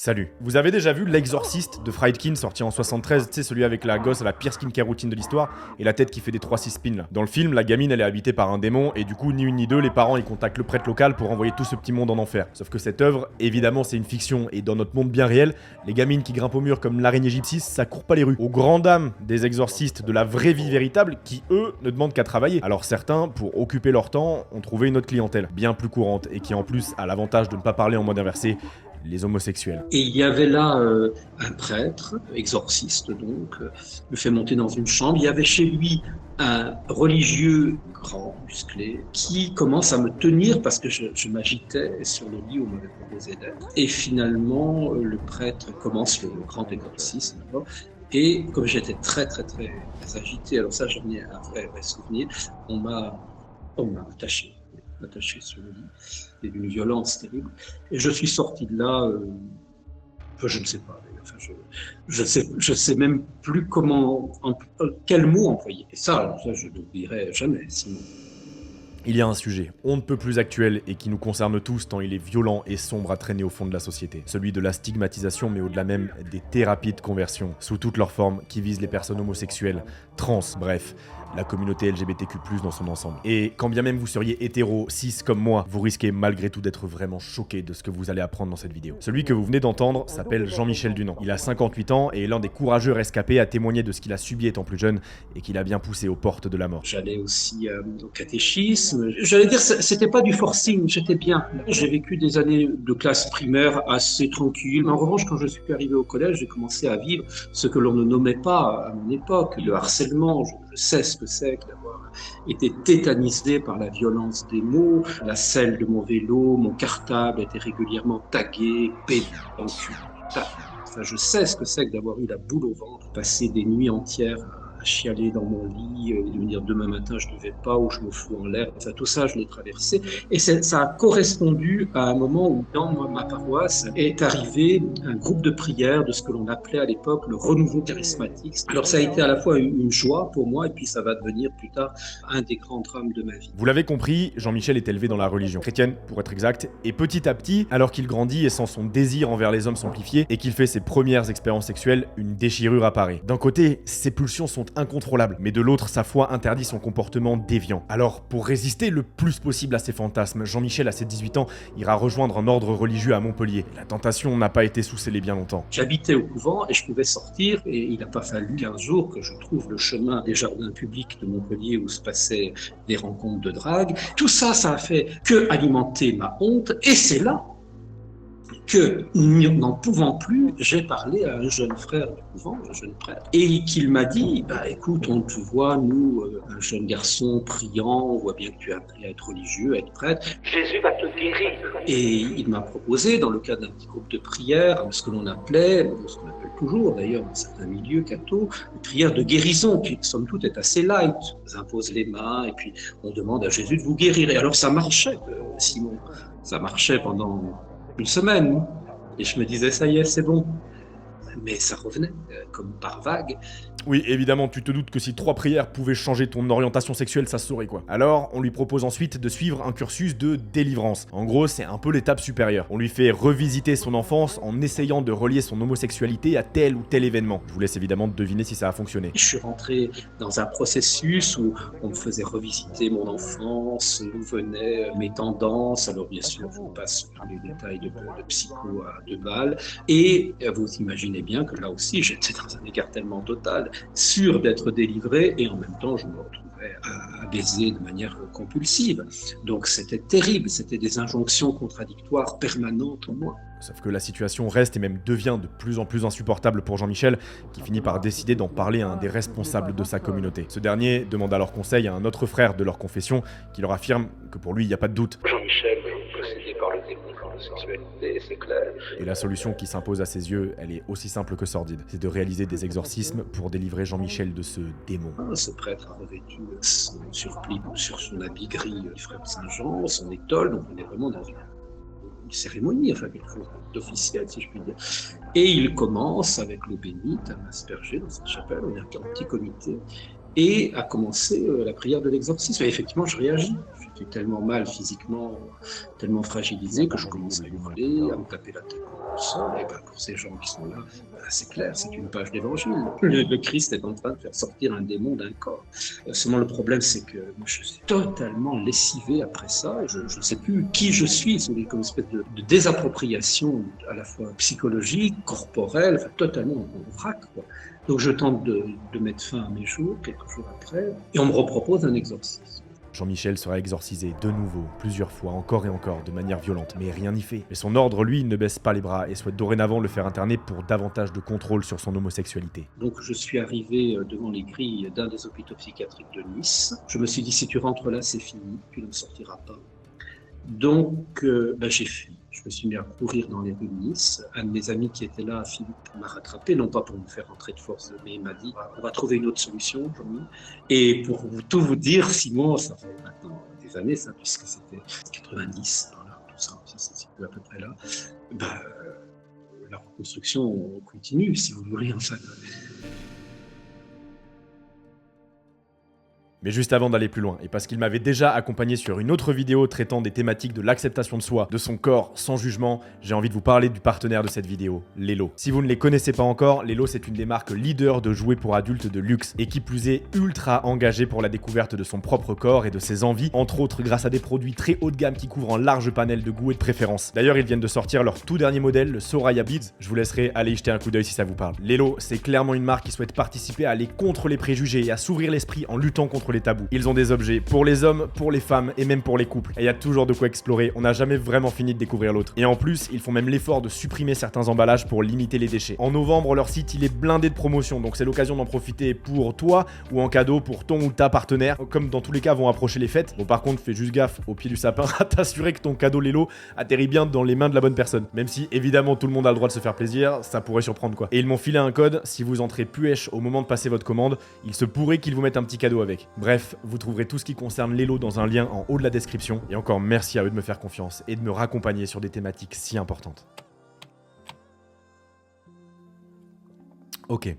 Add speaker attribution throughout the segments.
Speaker 1: Salut. Vous avez déjà vu L'Exorciste de Friedkin sorti en 73, tu sais, celui avec la gosse à la pire skincare routine de l'histoire et la tête qui fait des 3-6 spins là. Dans le film, la gamine elle est habitée par un démon et du coup, ni une ni deux, les parents ils contactent le prêtre local pour envoyer tout ce petit monde en enfer. Sauf que cette œuvre, évidemment, c'est une fiction et dans notre monde bien réel, les gamines qui grimpent au mur comme l'araignée gypsy, ça court pas les rues. Aux grandes dames des exorcistes de la vraie vie véritable qui, eux, ne demandent qu'à travailler. Alors certains, pour occuper leur temps, ont trouvé une autre clientèle, bien plus courante et qui en plus a l'avantage de ne pas parler en mode inversé, les homosexuels.
Speaker 2: Et il y avait là un prêtre, exorciste donc, me fait monter dans une chambre. Il y avait chez lui un religieux grand, musclé, qui commence à me tenir parce que je m'agitais sur le lit où on m'avait proposé d'être. Et finalement, le prêtre commence le grand exorcisme. Et comme j'étais très agité, alors ça j'en ai un vrai souvenir, on m'a attaché sur le lit, et d'une violence terrible. Et je suis sorti de là, je ne sais pas, enfin, je sais même plus quel mot employer. Et ça je n'oublierai jamais, sinon.
Speaker 1: Il y a un sujet, on ne peut plus actuel et qui nous concerne tous tant il est violent et sombre à traîner au fond de la société. Celui de la stigmatisation mais au-delà même des thérapies de conversion, sous toutes leurs formes, qui visent les personnes homosexuelles, trans, bref, la communauté LGBTQ+, dans son ensemble. Et quand bien même vous seriez hétéro, cis comme moi, vous risquez malgré tout d'être vraiment choqué de ce que vous allez apprendre dans cette vidéo. Celui que vous venez d'entendre s'appelle Jean-Michel Dunant. Il a 58 ans et est l'un des courageux rescapés à témoigner de ce qu'il a subi étant plus jeune et qu'il a bien poussé aux portes de la mort.
Speaker 2: J'allais aussi au catéchisme. J'allais dire, c'était pas du forcing, j'étais bien. J'ai vécu des années de classe primaire assez tranquille. En revanche, quand je suis arrivé au collège, j'ai commencé à vivre ce que l'on ne nommait pas à mon époque, le harcèlement. Je sais ce que c'est que d'avoir été tétanisé par la violence des mots. La selle de mon vélo, mon cartable était régulièrement tagué, pédé, enculé. Enfin, je sais ce que c'est que d'avoir eu la boule au ventre, passer des nuits entières à chialer dans mon lit, et de me dire demain matin je ne vais pas ou je me fous en l'air. Enfin, tout ça, je l'ai traversé. Et ça a correspondu à un moment où dans ma paroisse est arrivé un groupe de prière de ce que l'on appelait à l'époque le renouveau charismatique. Alors ça a été à la fois une joie pour moi et puis ça va devenir plus tard un des grands drames de ma vie.
Speaker 1: Vous l'avez compris, Jean-Michel est élevé dans la religion chrétienne, pour être exact, et petit à petit, alors qu'il grandit et sent son désir envers les hommes s'amplifier, et qu'il fait ses premières expériences sexuelles, une déchirure apparaît. D'un côté, ses pulsions sont incontrôlables, mais de l'autre, sa foi interdit son comportement déviant. Alors, pour résister le plus possible à ses fantasmes, Jean-Michel, à ses 18 ans, ira rejoindre un ordre religieux à Montpellier. La tentation n'a pas été sous-scellée bien longtemps.
Speaker 2: J'habitais au couvent et je pouvais sortir, et il n'a pas fallu 15 jours que je trouve le chemin des jardins publics de Montpellier où se passaient des rencontres de drague. Tout ça, ça a fait que alimenter ma honte, et c'est là que, n'en pouvant plus, j'ai parlé à un jeune frère du couvent, un jeune prêtre, et qu'il m'a dit, écoute, on te voit, nous, un jeune garçon priant, on voit bien que tu es appelé à être religieux, à être prêtre. Jésus va te guérir. Et il m'a proposé, dans le cadre d'un petit groupe de prière, ce que l'on appelait, ce qu'on appelle toujours d'ailleurs dans certains milieux cathos, une prière de guérison, qui somme toute est assez light. On impose les mains et puis on demande à Jésus de vous guérir. Et alors ça marchait, Simon, ça marchait pendant une semaine, et je me disais ça y est, c'est bon, mais ça revenait comme par vague.
Speaker 1: Oui, évidemment, tu te doutes que si 3 prières pouvaient changer ton orientation sexuelle, ça se saurait quoi. Alors, on lui propose ensuite de suivre un cursus de délivrance. En gros, c'est un peu l'étape supérieure. On lui fait revisiter son enfance en essayant de relier son homosexualité à tel ou tel événement. Je vous laisse évidemment deviner si ça a fonctionné.
Speaker 2: Je suis rentré dans un processus où on me faisait revisiter mon enfance, d'où venaient mes tendances. Alors bien sûr, je vous passe tous les détails de psycho à 2 balles. Et vous imaginez bien que là aussi, j'étais dans un écartèlement total, sûr d'être délivré, et en même temps je me retrouvais à baiser de manière compulsive. Donc c'était terrible, c'était des injonctions contradictoires permanentes en moi.
Speaker 1: Sauf que la situation reste et même devient de plus en plus insupportable pour Jean-Michel, qui finit par décider d'en parler à un des responsables de sa communauté. Ce dernier demande alors conseil à un autre frère de leur confession, qui leur affirme que pour lui il n'y a pas de doute.
Speaker 2: Jean-Michel, possédé par le démon, par la sexualité, c'est clair.
Speaker 1: Et la solution qui s'impose à ses yeux, elle est aussi simple que sordide. C'est de réaliser des exorcismes pour délivrer Jean-Michel de ce démon.
Speaker 2: Ce prêtre a revêtu son surplis sur son habit gris du frère Saint-Jean, son étole, donc on est vraiment dans une cérémonie, enfin quelque chose d'officiel si je puis dire. Et il commence avec l'eau bénite à m'asperger dans cette chapelle, on est en petit comité. et a commencé la prière de l'exorcisme. Et effectivement, je réagis. J'étais tellement mal physiquement, tellement fragilisé que je commence à hurler, à me taper la tête contre le sol. Et ben, pour ces gens qui sont là, ben, c'est clair, c'est une page d'évangile. Le Christ est en train de faire sortir un démon d'un corps. Seulement le problème, c'est que moi, je suis totalement lessivé après ça. Je ne sais plus qui je suis. C'est comme une espèce de désappropriation à la fois psychologique, corporelle, enfin, totalement en vrac, quoi. Donc je tente de mettre fin à mes jours, quelques jours après, et on me repropose un exorcisme.
Speaker 1: Jean-Michel sera exorcisé de nouveau, plusieurs fois, encore et encore, de manière violente, mais rien n'y fait. Mais son ordre, lui, ne baisse pas les bras et souhaite dorénavant le faire interner pour davantage de contrôle sur son homosexualité.
Speaker 2: Donc je suis arrivé devant les grilles d'un des hôpitaux psychiatriques de Nice. Je me suis dit, si tu rentres là, c'est fini, tu ne sortiras pas. Donc j'ai fui. Je me suis mis à courir dans les rues de Nice. Un de mes amis qui était là, Philippe, m'a rattrapé, non pas pour me faire rentrer de force, mais il m'a dit on va trouver une autre solution, Jean-Mi. Et pour tout vous dire, Simon, ça fait maintenant des années, ça, puisque c'était 90, voilà, tout ça c'est à peu près là. La reconstruction continue, si vous voulez, enfin.
Speaker 1: Mais juste avant d'aller plus loin, et parce qu'il m'avait déjà accompagné sur une autre vidéo traitant des thématiques de l'acceptation de soi, de son corps, sans jugement, j'ai envie de vous parler du partenaire de cette vidéo, Lelo. Si vous ne les connaissez pas encore, Lelo c'est une des marques leaders de jouets pour adultes de luxe, et qui plus est ultra engagée pour la découverte de son propre corps et de ses envies, entre autres grâce à des produits très haut de gamme qui couvrent un large panel de goûts et de préférences. D'ailleurs, ils viennent de sortir leur tout dernier modèle, le Soraya Beads, je vous laisserai aller y jeter un coup d'œil si ça vous parle. Lelo, c'est clairement une marque qui souhaite participer à aller contre les préjugés et à s'ouvrir l'esprit en luttant contre les tabous. Ils ont des objets pour les hommes, pour les femmes et même pour les couples. Et il y a toujours de quoi explorer, on n'a jamais vraiment fini de découvrir l'autre. Et en plus, ils font même l'effort de supprimer certains emballages pour limiter les déchets. En novembre, leur site il est blindé de promotions, donc c'est l'occasion d'en profiter pour toi ou en cadeau pour ton ou ta partenaire. Comme dans tous les cas vont approcher les fêtes. Bon par contre, fais juste gaffe au pied du sapin à t'assurer que ton cadeau Lelo atterrit bien dans les mains de la bonne personne. Même si évidemment tout le monde a le droit de se faire plaisir, ça pourrait surprendre quoi. Et ils m'ont filé un code, si vous entrez puèche au moment de passer votre commande, il se pourrait qu'ils vous mettent un petit cadeau avec. Bref, vous trouverez tout ce qui concerne Lelo dans un lien en haut de la description. Et encore merci à eux de me faire confiance et de me raccompagner sur des thématiques si importantes. Ok.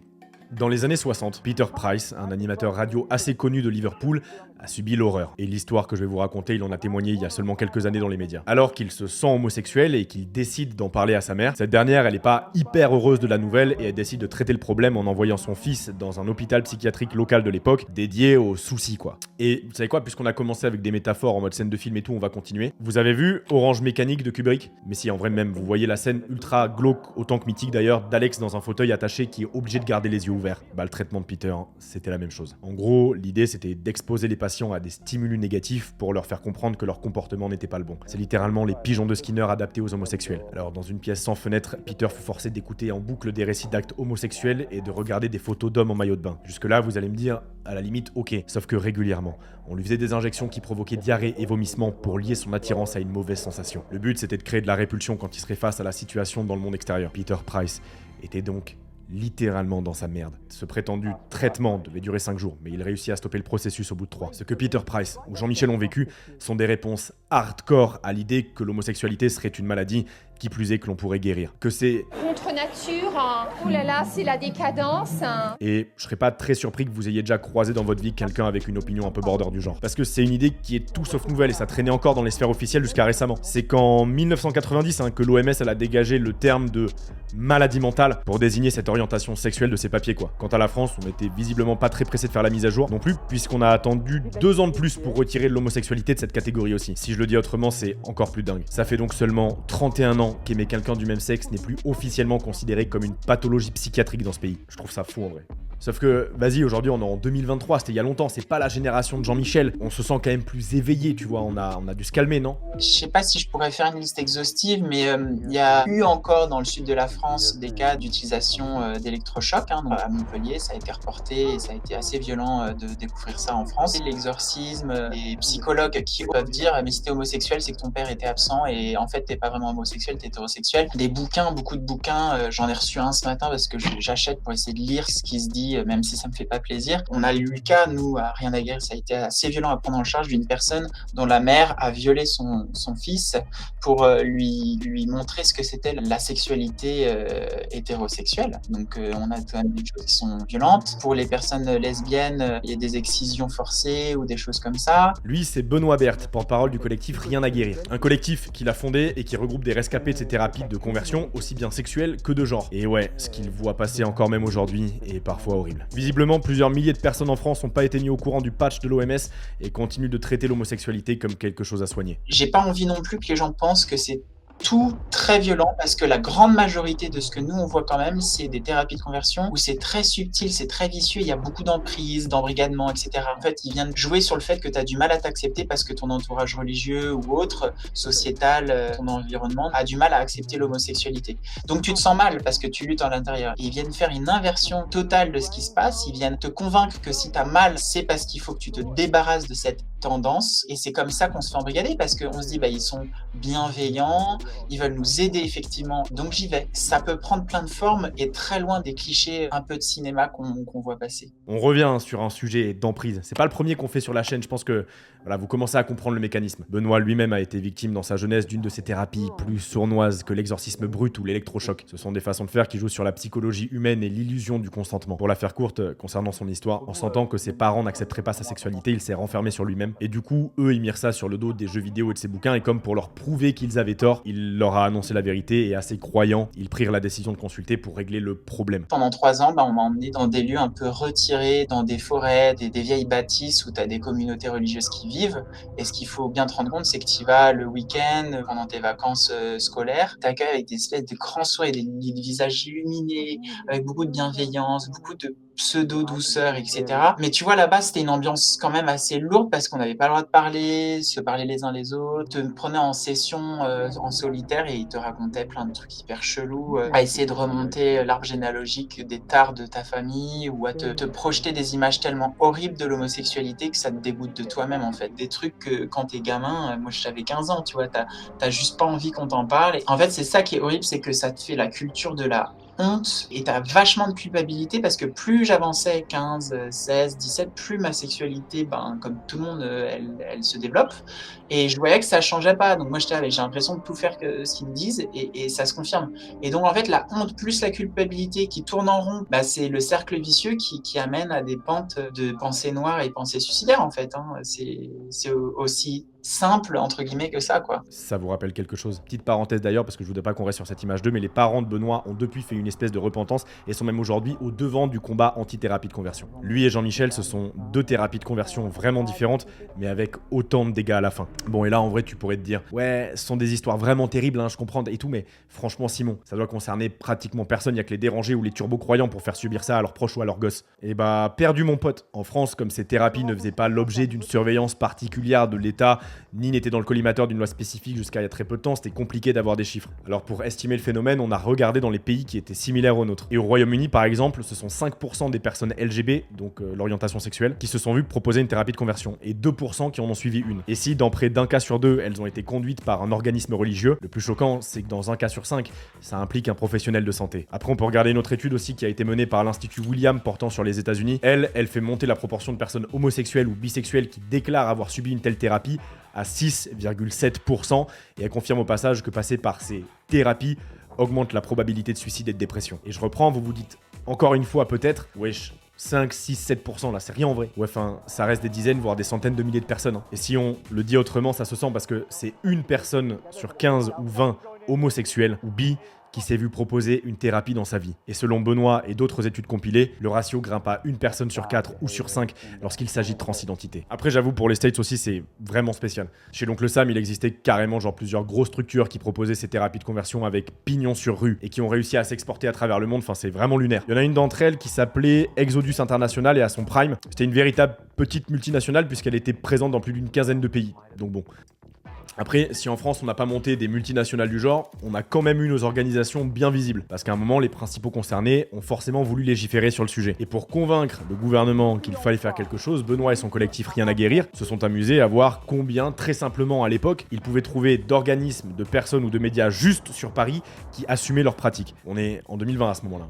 Speaker 1: Dans les années 60, Peter Price, un animateur radio assez connu de Liverpool, a subi l'horreur. Et l'histoire que je vais vous raconter, il en a témoigné il y a seulement quelques années dans les médias. Alors qu'il se sent homosexuel et qu'il décide d'en parler à sa mère, cette dernière, elle est pas hyper heureuse de la nouvelle et elle décide de traiter le problème en envoyant son fils dans un hôpital psychiatrique local de l'époque, dédié aux soucis quoi. Et vous savez quoi, puisqu'on a commencé avec des métaphores en mode scène de film et tout, on va continuer. Vous avez vu Orange Mécanique de Kubrick? Mais si, en vrai même, vous voyez la scène ultra glauque, autant que mythique d'ailleurs, d'Alex dans un fauteuil attaché qui est obligé de garder les yeux ouverts. Bah le traitement de Peter, hein, c'était la même chose. En gros, l'idée c'était d'exposer les patients à des stimulus négatifs pour leur faire comprendre que leur comportement n'était pas le bon. C'est littéralement les pigeons de Skinner adaptés aux homosexuels. Alors dans une pièce sans fenêtre, Peter fut forcé d'écouter en boucle des récits d'actes homosexuels et de regarder des photos d'hommes en maillot de bain. Jusque là, vous allez me dire, à la limite, ok, sauf que régulièrement, on lui faisait des injections qui provoquaient diarrhée et vomissements pour lier son attirance à une mauvaise sensation. Le but c'était de créer de la répulsion quand il serait face à la situation dans le monde extérieur. Peter Price était donc littéralement dans sa merde. Ce prétendu traitement devait durer 5 jours, mais il réussit à stopper le processus au bout de 3. Ce que Peter Price ou Jean-Michel ont vécu sont des réponses hardcore à l'idée que l'homosexualité serait une maladie, qui plus est que l'on pourrait guérir. Que c'est
Speaker 3: contre nature, hein. Oh là là, c'est la décadence. Hein.
Speaker 1: Et je serais pas très surpris que vous ayez déjà croisé dans votre vie quelqu'un avec une opinion un peu border du genre. Parce que c'est une idée qui est tout sauf nouvelle et ça traînait encore dans les sphères officielles jusqu'à récemment. C'est qu'en 1990 que l'OMS elle a dégagé le terme de maladie mentale pour désigner cette orientation sexuelle de ses papiers quoi. Quant à la France, on était visiblement pas très pressé de faire la mise à jour non plus, puisqu'on a attendu 2 ans de plus pour retirer l'homosexualité de cette catégorie aussi. Si je le dis autrement, c'est encore plus dingue. Ça fait donc seulement 31 ans qu'aimer quelqu'un du même sexe n'est plus officiellement considéré comme une pathologie psychiatrique dans ce pays. Je trouve ça fou en vrai. Sauf que, vas-y, aujourd'hui on est en 2023, c'était il y a longtemps, c'est pas la génération de Jean-Michel. On se sent quand même plus éveillé, tu vois, on a dû se calmer, non?
Speaker 4: Je sais pas si je pourrais faire une liste exhaustive, mais il y a eu encore dans le sud de la France des cas d'utilisation d'électrochocs. Hein, donc à Montpellier, ça a été reporté et ça a été assez violent de découvrir ça en France. L'exorcisme, les psychologues qui peuvent dire mais si t'es homosexuel, c'est que ton père était absent et en fait t'es pas vraiment homosexuel, t'es hétérosexuel. Des bouquins, beaucoup de bouquins, j'en ai reçu un ce matin parce que j'achète pour essayer de lire ce qui se dit aussi, même si ça me fait pas plaisir. On a eu le cas, nous, à Rien à guérir, ça a été assez violent à prendre en charge d'une personne dont la mère a violé son fils pour lui montrer ce que c'était la sexualité hétérosexuelle. Donc on a quand même des choses qui sont violentes. Pour les personnes lesbiennes, il y a des excisions forcées ou des choses comme ça.
Speaker 1: Lui, c'est Benoît Berthe, porte-parole du collectif Rien à guérir. Un collectif qu'il a fondé et qui regroupe des rescapés de ces thérapies de conversion, aussi bien sexuelles que de genre. Et ouais, ce qu'il voit passer encore même aujourd'hui est parfois horrible. Visiblement, plusieurs milliers de personnes en France n'ont pas été mis au courant du patch de l'OMS et continuent de traiter l'homosexualité comme quelque chose à soigner.
Speaker 4: J'ai pas envie non plus que les gens pensent que c'est tout très violent, parce que la grande majorité de ce que nous on voit quand même, c'est des thérapies de conversion où c'est très subtil, c'est très vicieux, il y a beaucoup d'emprise, d'embrigadement, etc. En fait, ils viennent jouer sur le fait que tu as du mal à t'accepter parce que ton entourage religieux ou autre, sociétal, ton environnement, a du mal à accepter l'homosexualité. Donc tu te sens mal parce que tu luttes à l'intérieur. Et ils viennent faire une inversion totale de ce qui se passe, ils viennent te convaincre que si tu as mal, c'est parce qu'il faut que tu te débarrasses de cette tendance, et c'est comme ça qu'on se fait embrigader, parce qu'on se dit, ils sont bienveillants, ils veulent nous aider effectivement, donc j'y vais. Ça peut prendre plein de formes et très loin des clichés un peu de cinéma qu'on voit passer.
Speaker 1: On revient sur un sujet d'emprise. C'est pas le premier qu'on fait sur la chaîne, je pense que vous commencez à comprendre le mécanisme. Benoît lui-même a été victime dans sa jeunesse d'une de ces thérapies plus sournoises que l'exorcisme brut ou l'électrochoc. Ce sont des façons de faire qui jouent sur la psychologie humaine et l'illusion du consentement. Pour la faire courte, concernant son histoire, en sentant que ses parents n'accepteraient pas sa sexualité, il s'est renfermé sur lui-même. Et du coup, eux, ils mirent ça sur le dos des jeux vidéo et de ses bouquins, et comme pour leur prouver qu'ils avaient tort, il leur a annoncé la vérité, et assez croyants, ils prirent la décision de consulter pour régler le problème.
Speaker 4: Pendant 3 ans, on m'a emmené dans des lieux un peu retirés, dans des forêts, des vieilles bâtisses où tu as des communautés religieuses qui vivent. Et ce qu'il faut bien te rendre compte, c'est que tu y vas le week-end, pendant tes vacances scolaires, t'accueilles avec des espèces de grands sourires, des visages illuminés, avec beaucoup de bienveillance, beaucoup de pseudo-douceur, etc. Mais tu vois, là-bas, c'était une ambiance quand même assez lourde parce qu'on n'avait pas le droit de parler, se parler les uns les autres, te prenaient en session en solitaire et ils te racontaient plein de trucs hyper chelous, à essayer de remonter l'arbre généalogique des tares de ta famille, ou à te projeter des images tellement horribles de l'homosexualité que ça te dégoûte de toi-même, en fait. Des trucs que quand t'es gamin, moi j'avais 15 ans, tu vois, t'as juste pas envie qu'on t'en parle. Et en fait, c'est ça qui est horrible, c'est que ça te fait la culture de la honte, et t'as vachement de culpabilité parce que plus j'avançais, 15, 16, 17, plus ma sexualité, comme tout le monde, elle se développe, et je voyais que ça changeait pas. Donc moi j'ai l'impression de tout faire que ce qu'ils me disent, et ça se confirme. Et donc en fait, la honte plus la culpabilité qui tournent en rond, c'est le cercle vicieux qui amène à des pentes de pensées noires et pensées suicidaires, en fait, hein. C'est aussi simple entre guillemets que ça, quoi.
Speaker 1: Ça vous rappelle quelque chose? Petite parenthèse d'ailleurs, parce que je voudrais pas qu'on reste sur cette image 2, mais les parents de Benoît ont depuis fait une espèce de repentance et sont même aujourd'hui au devant du combat anti-thérapie de conversion. Lui et Jean-Michel, ce sont deux thérapies de conversion vraiment différentes, mais avec autant de dégâts à la fin. Bon, et là en vrai tu pourrais te dire, ouais, ce sont des histoires vraiment terribles, je comprends et tout, mais franchement Simon, ça doit concerner pratiquement personne, il y a que les dérangés ou les turbo-croyants pour faire subir ça à leurs proches ou à leurs gosses. Et perdu mon pote. En France, comme ces thérapies ne faisaient pas l'objet d'une surveillance particulière de l'État, ni n'était dans le collimateur d'une loi spécifique jusqu'à il y a très peu de temps, c'était compliqué d'avoir des chiffres. Alors pour estimer le phénomène, on a regardé dans les pays qui étaient similaires aux nôtres. Et au Royaume-Uni par exemple, ce sont 5% des personnes LGB, donc l'orientation sexuelle, qui se sont vues proposer une thérapie de conversion, et 2% qui en ont suivi une. Et si dans près d'un cas sur deux, elles ont été conduites par un organisme religieux, le plus choquant, c'est que dans un cas sur 5, ça implique un professionnel de santé. Après on peut regarder une autre étude aussi qui a été menée par l'Institut William portant sur les États-Unis. Elle fait monter la proportion de personnes homosexuelles ou bisexuelles qui déclarent avoir subi une telle thérapie à 6,7%, et elle confirme au passage que passer par ces thérapies augmente la probabilité de suicide et de dépression. Et je reprends, vous vous dites encore une fois peut-être, wesh, 5, 6, 7% là, c'est rien en vrai. Ouais, ça reste des dizaines, voire des centaines de milliers de personnes. Et si on le dit autrement, ça se sent parce que c'est une personne sur 15 ou 20 homosexuels ou bi qui s'est vu proposer une thérapie dans sa vie. Et selon Benoît et d'autres études compilées, le ratio grimpe à une personne sur 4 ou sur 5 lorsqu'il s'agit de transidentité. Après, j'avoue, pour les States aussi, c'est vraiment spécial. Chez l'oncle Sam, il existait carrément plusieurs grosses structures qui proposaient ces thérapies de conversion avec pignon sur rue et qui ont réussi à s'exporter à travers le monde. C'est vraiment lunaire. Il y en a une d'entre elles qui s'appelait Exodus International, et à son prime, c'était une véritable petite multinationale puisqu'elle était présente dans plus d'une quinzaine de pays. Donc bon. Après, si en France on n'a pas monté des multinationales du genre, on a quand même eu nos organisations bien visibles, parce qu'à un moment les principaux concernés ont forcément voulu légiférer sur le sujet. Et pour convaincre le gouvernement qu'il fallait faire quelque chose, Benoît et son collectif Rien à guérir se sont amusés à voir combien, très simplement à l'époque, ils pouvaient trouver d'organismes, de personnes ou de médias juste sur Paris qui assumaient leurs pratiques. On est en 2020 à ce moment-là.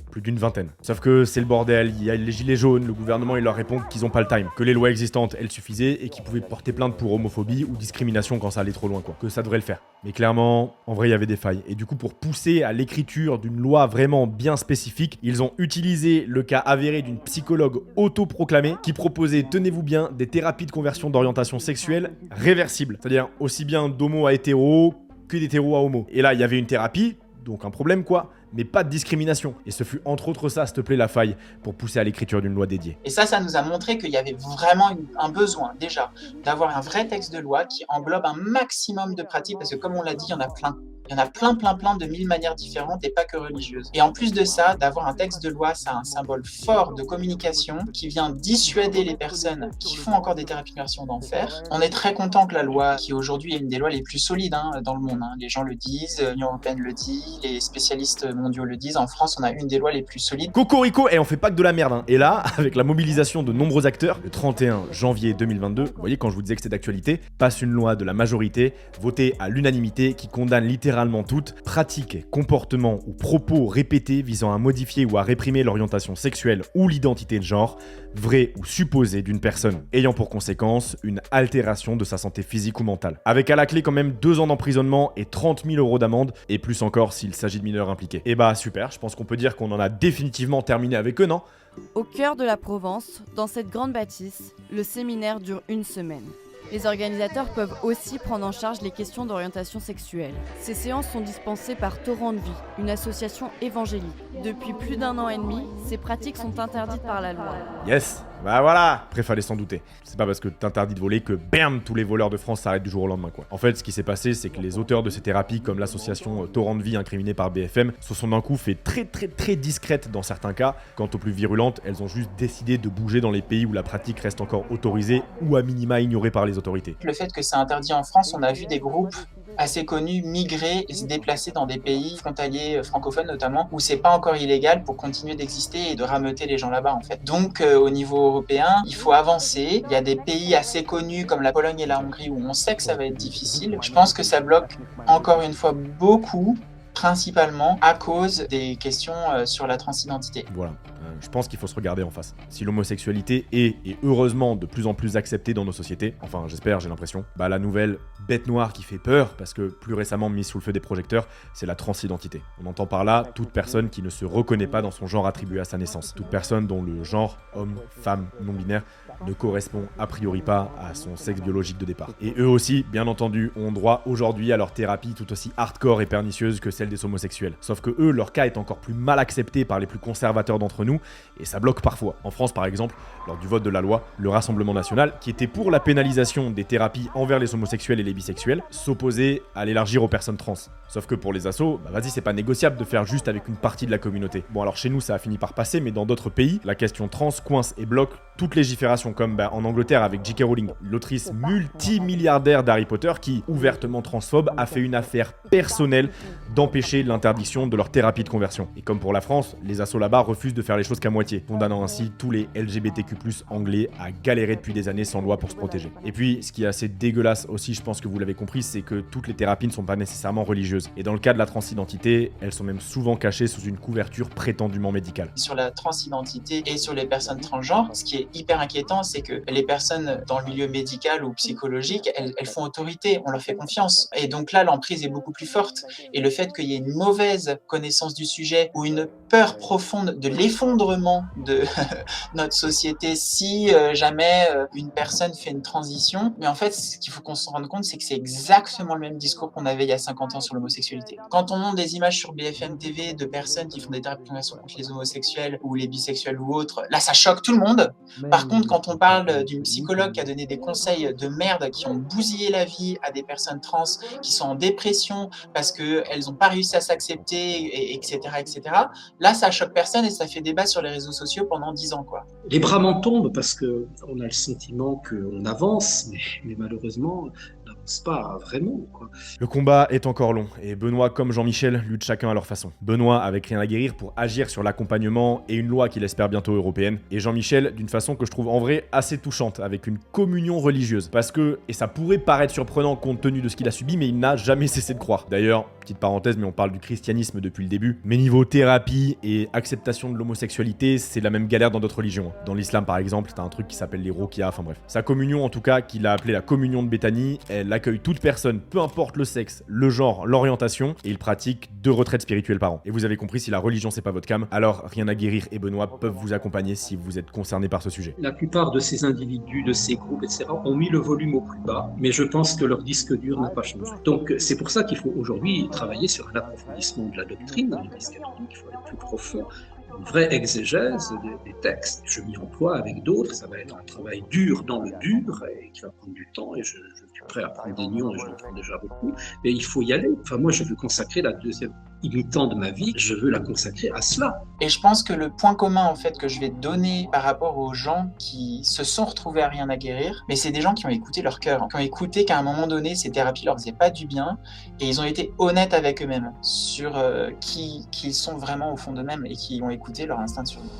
Speaker 1: plus d'une vingtaine. Sauf que c'est le bordel, il y a les gilets jaunes, le gouvernement il leur répond qu'ils ont pas le time, que les lois existantes elles suffisaient et qu'ils pouvaient porter plainte pour homophobie ou discrimination quand ça allait trop loin quoi, que ça devrait le faire. Mais clairement, en vrai il y avait des failles. Et du coup pour pousser à l'écriture d'une loi vraiment bien spécifique, ils ont utilisé le cas avéré d'une psychologue autoproclamée qui proposait, tenez-vous bien, des thérapies de conversion d'orientation sexuelle réversibles. C'est-à-dire aussi bien d'homo à hétéro que d'hétéro à homo. Et là il y avait une thérapie, donc un problème quoi, mais pas de discrimination. Et ce fut entre autres ça, s'il te plaît, la faille pour pousser à l'écriture d'une loi dédiée.
Speaker 4: Et ça nous a montré qu'il y avait vraiment un besoin, déjà, d'avoir un vrai texte de loi qui englobe un maximum de pratiques, parce que comme on l'a dit, il y en a plein. Il y en a plein de 1000 manières différentes et pas que religieuses. Et en plus de ça, d'avoir un texte de loi, c'est un symbole fort de communication qui vient dissuader les personnes qui font encore des thérapies de conversion d'en faire. On est très content que la loi, qui aujourd'hui est une des lois les plus solides dans le monde, les gens le disent, l'Union européenne le dit, les spécialistes mondiaux le disent, en France on a une des lois les plus solides.
Speaker 1: Cocorico, et on fait pas que de la merde. Et là, avec la mobilisation de nombreux acteurs, le 31 janvier 2022, vous voyez quand je vous disais que c'était d'actualité, passe une loi de la majorité, votée à l'unanimité, qui condamne littéralement toutes pratiques, comportements ou propos répétés visant à modifier ou à réprimer l'orientation sexuelle ou l'identité de genre, vraie ou supposée d'une personne, ayant pour conséquence une altération de sa santé physique ou mentale. Avec à la clé quand même 2 ans d'emprisonnement et 30 000 € d'amende, et plus encore s'il s'agit de mineurs impliqués. Et bah super, je pense qu'on peut dire qu'on en a définitivement terminé avec eux, non ?
Speaker 5: Au cœur de la Provence, dans cette grande bâtisse, le séminaire dure 1 semaine. Les organisateurs peuvent aussi prendre en charge les questions d'orientation sexuelle. Ces séances sont dispensées par Torrent de Vie, une association évangélique. Depuis plus d'1 an et demi, ces pratiques sont interdites par la loi.
Speaker 1: Yes, bah voilà. Après fallait s'en douter. C'est pas parce que t'interdis de voler que bam, tous les voleurs de France s'arrêtent du jour au lendemain quoi. En fait, ce qui s'est passé, c'est que les auteurs de ces thérapies, comme l'association Torrent de Vie incriminée par BFM, se sont d'un coup fait très discrètes dans certains cas. Quant aux plus virulentes, elles ont juste décidé de bouger dans les pays où la pratique reste encore autorisée ou à minima ignorée par les autorités.
Speaker 4: Le fait que c'est interdit en France, on a vu des groupes assez connus migrer et se déplacer dans des pays frontaliers francophones notamment, où c'est pas encore illégal pour continuer d'exister et de rameuter les gens là-bas en fait. Donc au niveau européen, il faut avancer. Il y a des pays assez connus comme la Pologne et la Hongrie où on sait que ça va être difficile. Je pense que ça bloque encore une fois beaucoup, principalement à cause des questions sur la transidentité.
Speaker 1: Voilà. Je pense qu'il faut se regarder en face. Si l'homosexualité est, et heureusement, de plus en plus acceptée dans nos sociétés, enfin j'espère, j'ai l'impression, bah la nouvelle bête noire qui fait peur, parce que plus récemment mise sous le feu des projecteurs, c'est la transidentité. On entend par là toute personne qui ne se reconnaît pas dans son genre attribué à sa naissance. Toute personne dont le genre, homme, femme, non-binaire, ne correspond a priori pas à son sexe biologique de départ. Et eux aussi, bien entendu, ont droit aujourd'hui à leur thérapie tout aussi hardcore et pernicieuse que celle des homosexuels. Sauf que eux, leur cas est encore plus mal accepté par les plus conservateurs d'entre nous, et ça bloque parfois. En France, par exemple, lors du vote de la loi, le Rassemblement national, qui était pour la pénalisation des thérapies envers les homosexuels et les bisexuels, s'opposait à l'élargir aux personnes trans. Sauf que pour les assos, bah vas-y, c'est pas négociable de faire juste avec une partie de la communauté. Bon alors chez nous, ça a fini par passer, mais dans d'autres pays, la question trans coince et bloque toute légifération, comme en Angleterre avec J.K. Rowling, l'autrice multimilliardaire d'Harry Potter qui, ouvertement transphobe, a fait une affaire personnelle d'empêcher l'interdiction de leur thérapie de conversion. Et comme pour la France, les assos là-bas refusent de faire les choses qu'à moitié, condamnant ainsi tous les LGBTQ+ anglais à galérer depuis des années sans loi pour se protéger. Et puis, ce qui est assez dégueulasse aussi, je pense que vous l'avez compris, c'est que toutes les thérapies ne sont pas nécessairement religieuses. Et dans le cas de la transidentité, elles sont même souvent cachées sous une couverture prétendument médicale.
Speaker 4: Sur la transidentité et sur les personnes transgenres, ce qui est hyper inquiétant, c'est que les personnes dans le milieu médical ou psychologique, elles font autorité, on leur fait confiance. Et donc là, l'emprise est beaucoup plus forte. Et le fait qu'il y ait une mauvaise connaissance du sujet ou une peur profonde de l'effondrement de notre société si jamais une personne fait une transition. Mais en fait, ce qu'il faut qu'on se rende compte, c'est que c'est exactement le même discours qu'on avait il y a 50 ans sur l'homosexualité. Quand on montre des images sur BFM TV de personnes qui font des thérapies de conversion contre les homosexuels ou les bisexuels ou autres, là, ça choque tout le monde. Par contre, quand on parle d'une psychologue qui a donné des conseils de merde qui ont bousillé la vie à des personnes trans qui sont en dépression parce qu'elles n'ont pas réussi à s'accepter, etc., là, ça choque personne et ça fait débat sur les réseaux sociaux pendant 10 ans, quoi.
Speaker 2: Les bras m'en tombent parce qu'on a le sentiment qu'on avance, mais malheureusement, l'avancement pense pas vraiment, quoi.
Speaker 1: Le combat est encore long, et Benoît comme Jean-Michel luttent chacun à leur façon. Benoît avec Rien à guérir pour agir sur l'accompagnement et une loi qu'il espère bientôt européenne, et Jean-Michel d'une façon que je trouve en vrai assez touchante, avec une communion religieuse. Parce que, et ça pourrait paraître surprenant compte tenu de ce qu'il a subi, mais il n'a jamais cessé de croire. D'ailleurs, petite parenthèse, mais on parle du christianisme depuis le début, mais niveau thérapie et acceptation de l'homosexualité, c'est la même galère dans d'autres religions. Dans l'islam par exemple, t'as un truc qui s'appelle les ruqya, enfin bref. Sa communion en tout cas, qu'il a appelée la communion de Béthanie, elle accueille toute personne, peu importe le sexe, le genre, l'orientation, et il pratique 2 retraites spirituelles par an. Et vous avez compris, si la religion c'est pas votre cam, alors Rien à guérir et Benoît peuvent vous accompagner si vous êtes concerné par ce sujet.
Speaker 2: La plupart de ces individus, de ces groupes, etc., ont mis le volume au plus bas, mais je pense que leur disque dur n'a pas changé. Donc c'est pour ça qu'il faut aujourd'hui travailler sur un approfondissement de la doctrine dans l'Église catholique, il faut aller plus profond, une vraie exégèse des textes. Je m'y emploie avec d'autres, ça va être un travail dur dans le dur et qui va prendre du temps, et je suis prêt à prendre des nions, et j'en prends déjà beaucoup, mais il faut y aller. Enfin, moi, je veux consacrer la deuxième mi-temps de ma vie, je veux la consacrer à cela.
Speaker 4: Et je pense que le point commun en fait que je vais donner par rapport aux gens qui se sont retrouvés à Rien à guérir, mais c'est des gens qui ont écouté leur cœur, qui ont écouté qu'à un moment donné ces thérapies leur faisaient pas du bien, et ils ont été honnêtes avec eux-mêmes sur qui ils sont vraiment au fond d'eux-mêmes, et qui ont écouté leur instinct de survie.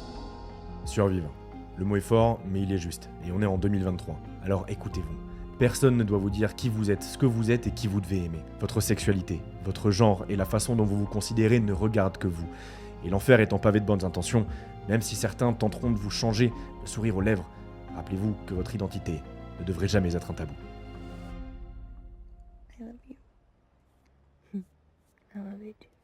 Speaker 1: Survivre. Le mot est fort, mais il est juste. Et on est en 2023. Alors écoutez-vous. Personne ne doit vous dire qui vous êtes, ce que vous êtes et qui vous devez aimer. Votre sexualité, votre genre et la façon dont vous vous considérez ne regardent que vous. Et l'enfer étant pavé de bonnes intentions, même si certains tenteront de vous changer, le sourire aux lèvres, rappelez-vous que votre identité ne devrait jamais être un tabou.
Speaker 6: I love you. I love you too.